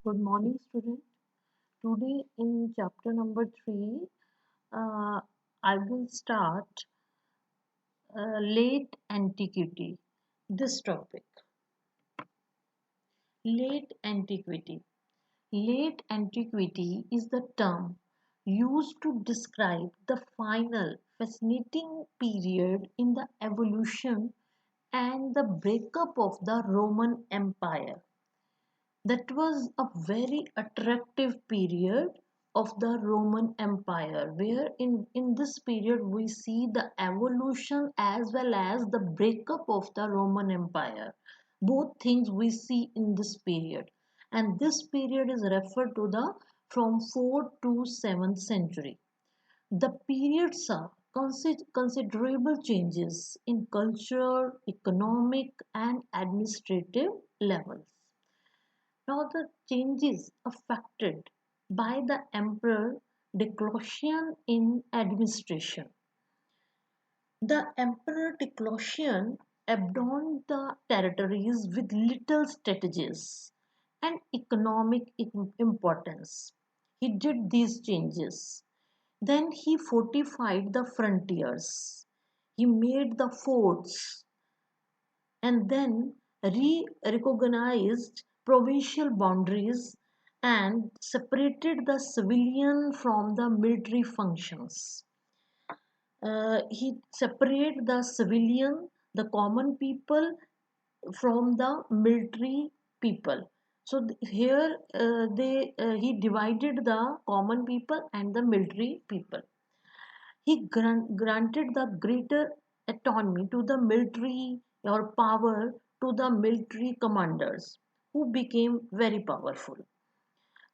Good morning, student. Today in chapter number 3, I will start late antiquity. This topic, late antiquity. Late antiquity is the term used to describe the final fascinating period in the evolution and the breakup of the Roman Empire. That was a very attractive period of the Roman Empire, where in this period we see the evolution as well as the breakup of the Roman Empire. Both things we see in this period. And this period is referred to the from 4th to 7th century. The period saw considerable changes in cultural, economic, and administrative levels. Now the changes affected by the Emperor Diocletian in administration. The Emperor Diocletian abandoned the territories with little strategies and economic importance. He did these changes. Then he fortified the frontiers. He made the forts and then recognized provincial boundaries and separated the civilian from the military functions. He separated the civilian, the common people from the military people. So here he divided the common people and the military people. He granted the greater autonomy to the military or power to the military commanders who became very powerful.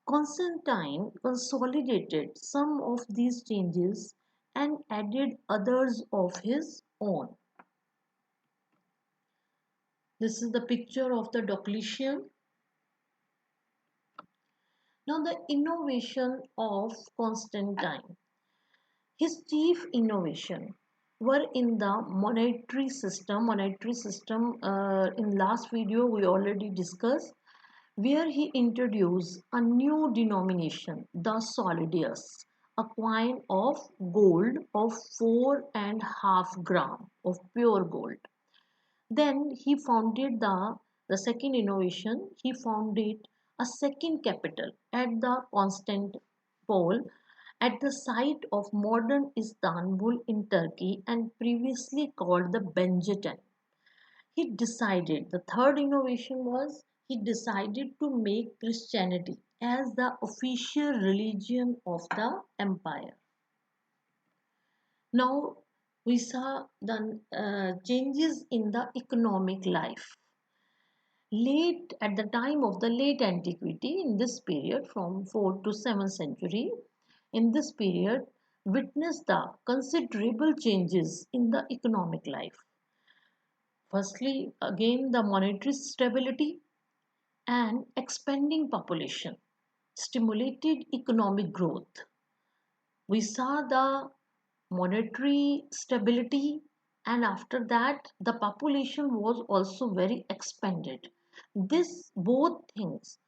Constantine consolidated some of these changes and added others of his own. This is the picture of the Diocletian. Now, the innovation of Constantine. His chief innovation were in the monetary system. Monetary system in last video we already discussed, where he introduced a new denomination, the solidus, a coin of gold of 4.5 grams of pure gold. Then he founded the second innovation. He founded a second capital at the Constantinople, at the site of modern Istanbul in Turkey and previously called the Benjetan. He decided, the third innovation was, he decided to make Christianity as the official religion of the empire. Now we saw the changes in the economic life. Late at the time of the late antiquity, in this period from 4th to 7th century, in this period witnessed the considerable changes in the economic life. Firstly, again, the monetary stability and expanding population stimulated economic growth. We saw the monetary stability, and after that the population was also very expanded. This both things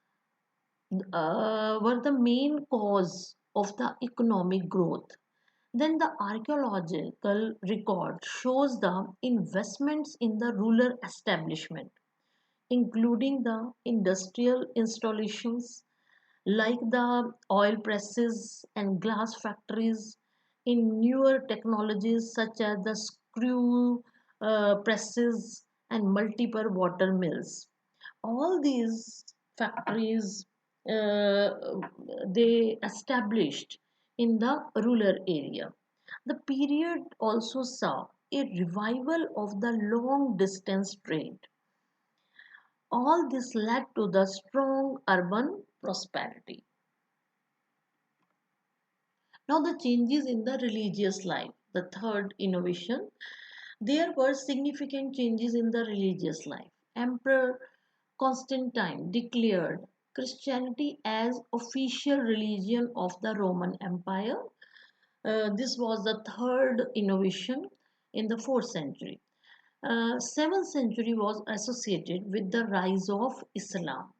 were the main cause of the economic growth. Then the archaeological record shows the investments in the rural establishment, including the industrial installations like the oil presses and glass factories, in newer technologies such as the screw presses and multiple water mills. All these factories uh, they established in the rural area. The period also saw a revival of the long distance trade. All this led to the strong urban prosperity. Now, the changes in the religious life, the third innovation, there were significant changes in the religious life. Emperor Constantine declared Christianity as official religion of the Roman Empire. This was the third innovation in the 4th century. 7th century was associated with the rise of Islam.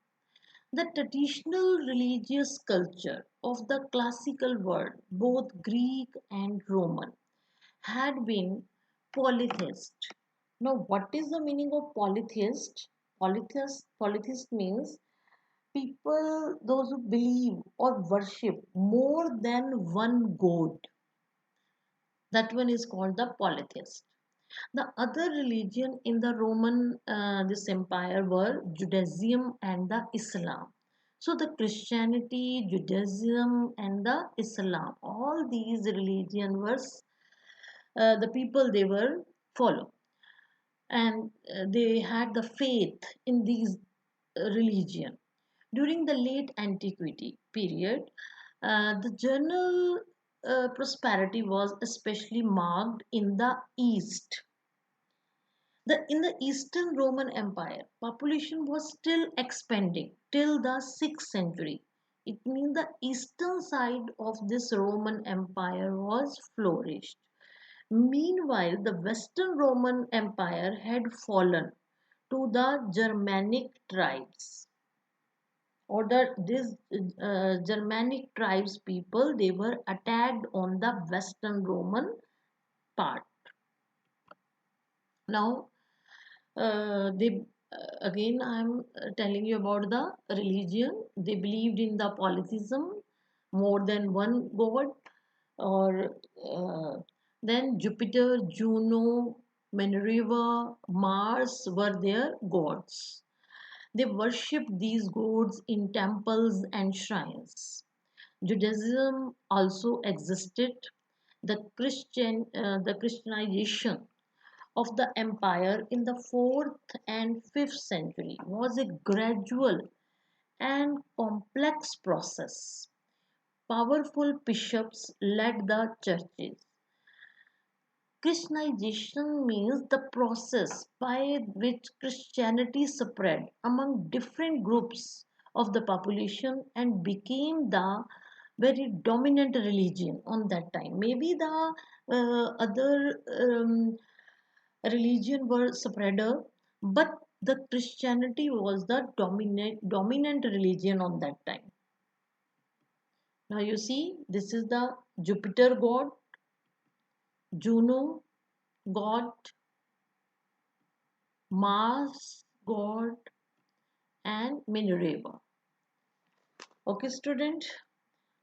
The traditional religious culture of the classical world, both Greek and Roman, had been polytheist. Now, what is the meaning of polytheist? Polytheist means people, those who believe or worship more than one god. That one is called the polytheist. The other religion in the Roman this empire were Judaism and the Islam. So the Christianity, Judaism, and the Islam, all these religion was the people they were follow, and they had the faith in these religion. During the late antiquity period, the general prosperity was especially marked in the east. In the Eastern Roman Empire, population was still expanding till the 6th century. It means the eastern side of this Roman Empire was flourished. Meanwhile, the Western Roman Empire had fallen to the Germanic tribes, or these Germanic tribes people, they were attacked on the Western Roman part. Now, they again I'm telling you about the religion. They believed in the polytheism, more than one god, or then Jupiter, Juno, Minerva, Mars were their gods. They worshipped these gods in temples and shrines. Judaism also existed. The Christianization of the empire in the 4th and 5th century was a gradual and complex process. Powerful bishops led the churches. Christianization means the process by which Christianity spread among different groups of the population and became the very dominant religion on that time. Maybe the other religion were spreader, but the Christianity was the dominant religion on that time. Now you see, this is the Jupiter god, Juno god, Mars god, and Minerva. Okay, student.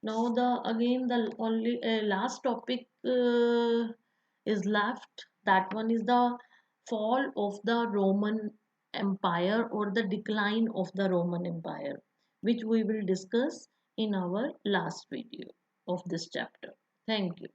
Now the again the only last topic is left. That one is the fall of the Roman Empire, or the decline of the Roman Empire, which we will discuss in our last video of this chapter. Thank you.